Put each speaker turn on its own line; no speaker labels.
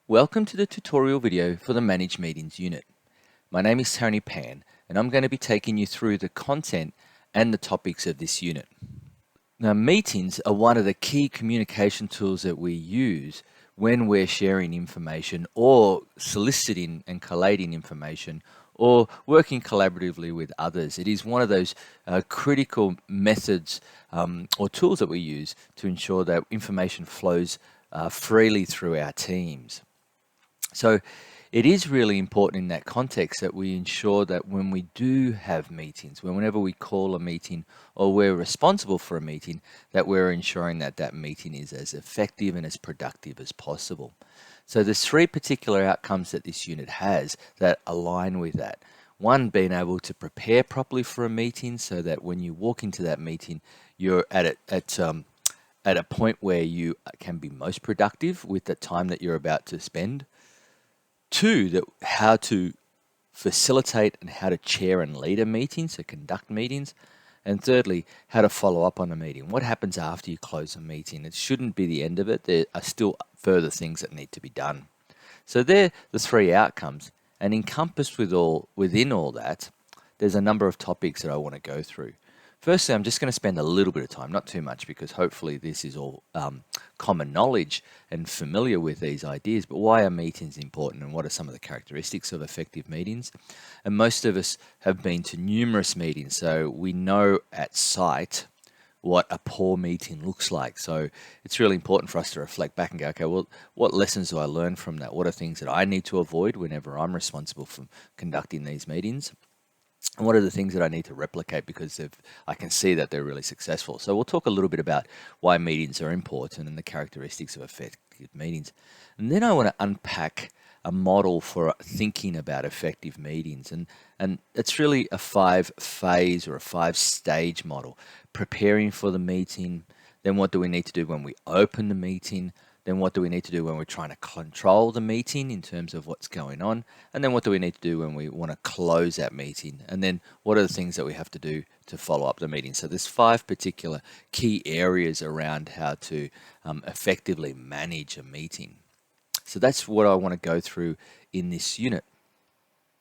Welcome to the tutorial video for the Manage Meetings unit. My name is Tony Pan and I'm going to be taking you through the content and the topics of this unit. Now, meetings are one of the key communication tools that we use when we're sharing information or soliciting and collating information or working collaboratively with others. It is one of those critical methods or tools that we use to ensure that information flows freely through our teams. So it is really important in that context that we ensure that when we do have meetings, whenever we call a meeting or we're responsible for a meeting, that we're ensuring that that meeting is as effective and as productive as possible. So there's three particular outcomes that this unit has that align with that. One, being able to prepare properly for a meeting so that when you walk into that meeting, you're at a point where you can be most productive with the time that you're about to spend. Two, that how to facilitate and how to chair and lead a meeting, so conduct meetings. And thirdly, how to follow up on a meeting. What happens after you close a meeting? It shouldn't be the end of it. There are still further things that need to be done. So they're the three outcomes. And encompassed within all that, there's a number of topics that I want to go through. Firstly, I'm just going to spend a little bit of time, not too much, because hopefully this is all common knowledge and familiar with these ideas, but why are meetings important and what are some of the characteristics of effective meetings? And most of us have been to numerous meetings, so we know at sight what a poor meeting looks like. So it's really important for us to reflect back and go, okay, well, what lessons do I learn from that? What are things that I need to avoid whenever I'm responsible for conducting these meetings? And what are the things that I need to replicate because I can see that they're really successful? So we'll talk a little bit about why meetings are important and the characteristics of effective meetings. And then I want to unpack a model for thinking about effective meetings. And it's really a 5-phase or a 5-stage model. Preparing for the meeting, then what do we need to do when we open the meeting? Then what do we need to do when we're trying to control the meeting in terms of what's going on? And then what do we need to do when we want to close that meeting? And then what are the things that we have to do to follow up the meeting? So there's 5 particular key areas around how to effectively manage a meeting. So that's what I want to go through in this unit.